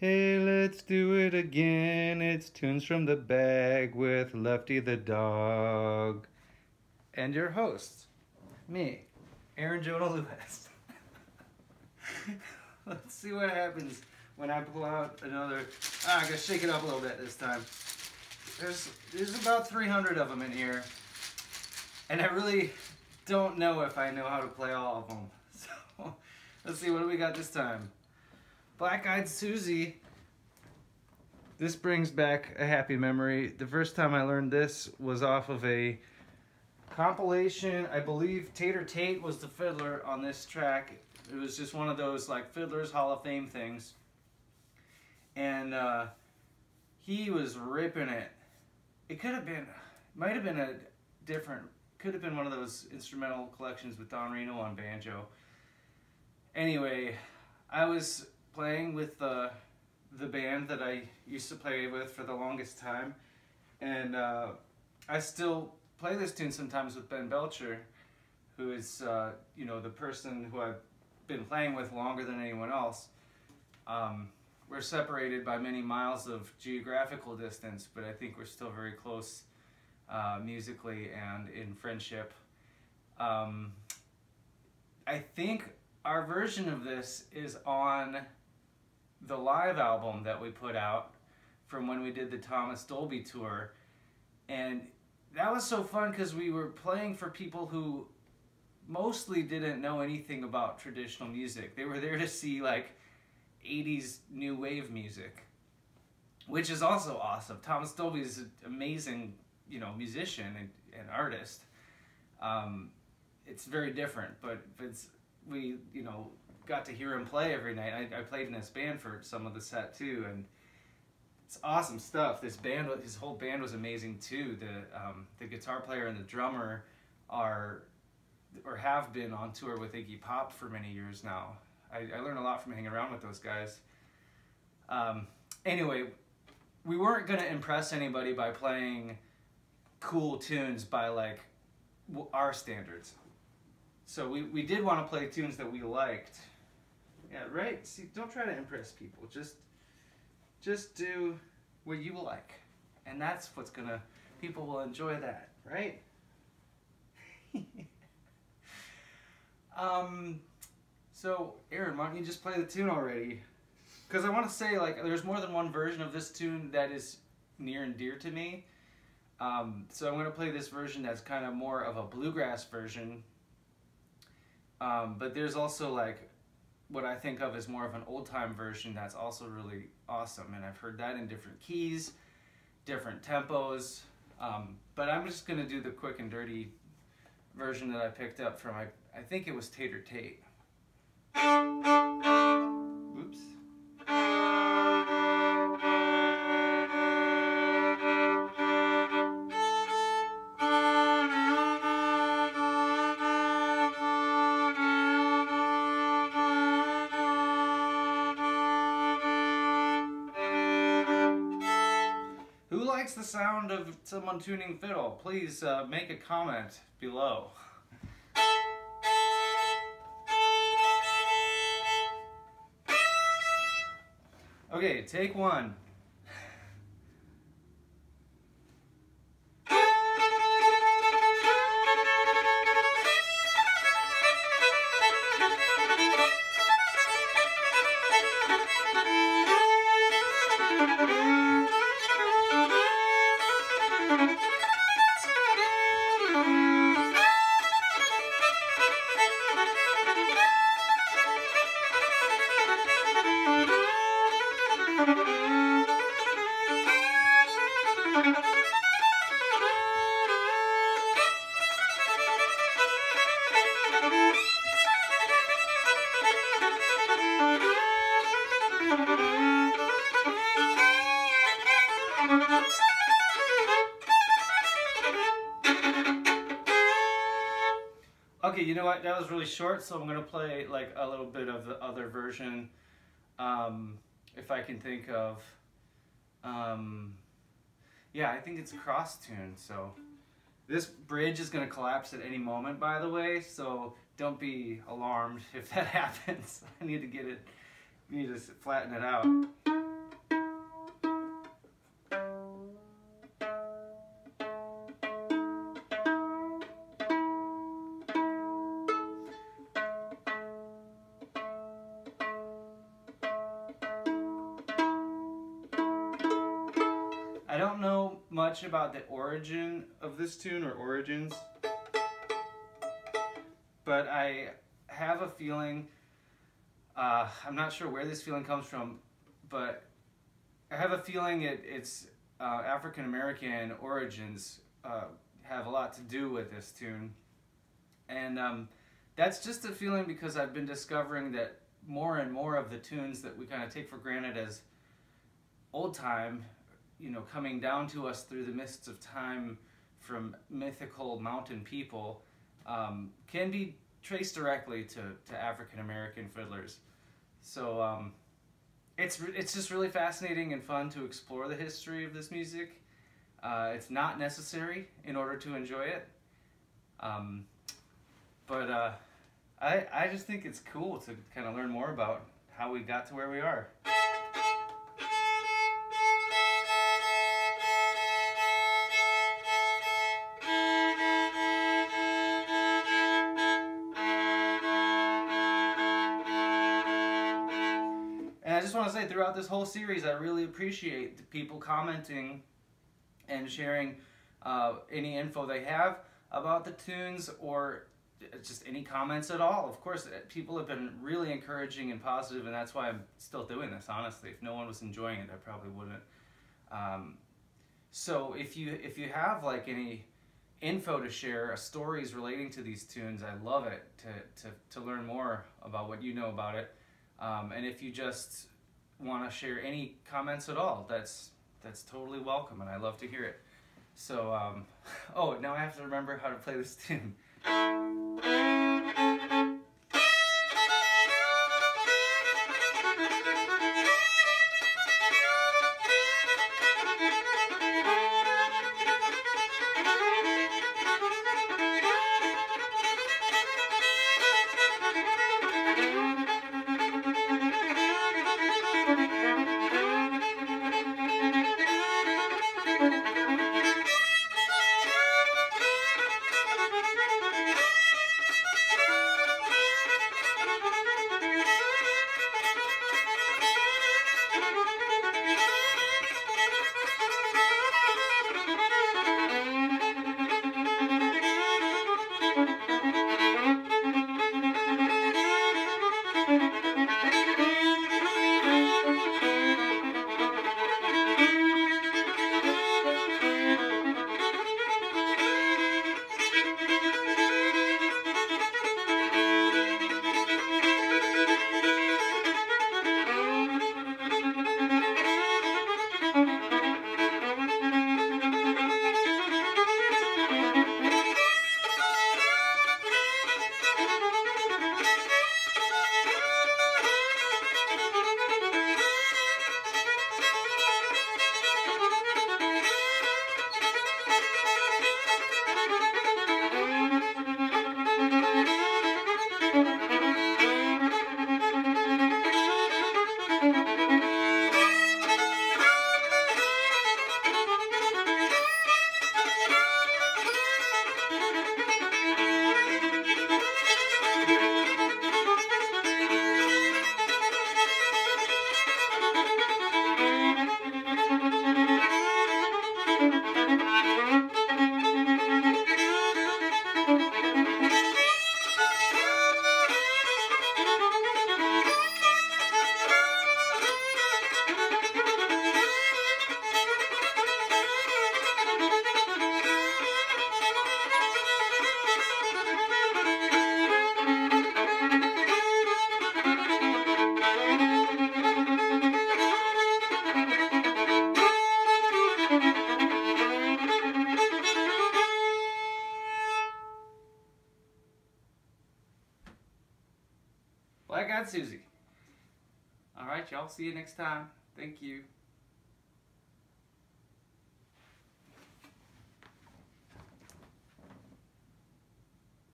Hey, let's do it again. It's Tunes from the Bag with Lefty the Dog. And your host, me, Aaron Jonah Lewis. Let's see what happens when I pull out another. I gotta shake it up a little bit this time. There's about 300 of them in here. And I really don't know if I know how to play all of them. So, let's see, what do we got this time? Black-Eyed Suzie. This brings back a happy memory. The first time I learned this was off of a compilation. I believe Tater Tate was the fiddler on this track. It was just one of those like Fiddlers Hall of Fame things. And he was ripping it. It could have been, might have been a different, could have been one of those instrumental collections with Don Reno on banjo. Anyway, I was playing with the band that I used to play with for the longest time, and I still play this tune sometimes with Ben Belcher, who is you know, the person who I've been playing with longer than anyone else. We're separated by many miles of geographical distance, but I think we're still very close musically and in friendship. I think our version of this is on the live album that we put out from when we did the Thomas Dolby tour, and that was so fun because we were playing for people who mostly didn't know anything about traditional music. They were there to see like 80s new wave music, which is also awesome. Thomas Dolby is an amazing, you know, musician and artist. It's very different, but we, you know, got to hear him play every night. I played in his band for some of the set too, and it's awesome stuff. This band, his whole band was amazing too. The guitar player and the drummer are, or have been on tour with Iggy Pop for many years now. I learned a lot from hanging around with those guys. Anyway, we weren't gonna impress anybody by playing cool tunes by like our standards. So we did want to play tunes that we liked. Yeah, right? See, don't try to impress people. Just do what you like. And that's what's gonna, people will enjoy that, right? So, Aaron, why don't you just play the tune already? Because I want to say, like, there's more than one version of this tune that is near and dear to me. So I'm going to play this version that's kind of more of a bluegrass version. But there's also like what I think of as more of an old-time version that's also really awesome, and I've heard that in different keys, different tempos. But I'm just going to do the quick and dirty version that I picked up from, I think it was Tater Tate. Oops. Who likes the sound of someone tuning fiddle? Please make a comment below. Okay, take one. Okay, you know what? That was really short, so I'm gonna play like a little bit of the other version, if I can think of. Yeah, I think it's cross tuned. So this bridge is gonna collapse at any moment, by the way. So don't be alarmed if that happens. I need to get it. I need to flatten it out. don't know much about the origin of this tune or origins, but I have a feeling, I'm not sure where this feeling comes from, but I have a feeling it's African American origins have a lot to do with this tune. And that's just a feeling because I've been discovering that more and more of the tunes that we kind of take for granted as old time, you know, coming down to us through the mists of time from mythical mountain people, can be traced directly to African American fiddlers. So it's just really fascinating and fun to explore the history of this music. It's not necessary in order to enjoy it, but I just think it's cool to kind of learn more about how we got to where we are. And I just want to say, throughout this whole series, I really appreciate the people commenting and sharing any info they have about the tunes, or just any comments at all. Of course, people have been really encouraging and positive, and that's why I'm still doing this, honestly. If no one was enjoying it, I probably wouldn't. So if you have like any info to share, stories relating to these tunes, I love it to learn more about what you know about it. And if you just want to share any comments at all, that's totally welcome, and I love to hear it. So, oh, now I have to remember how to play this tune. Well, I got Susie. All right, y'all. See you next time. Thank you.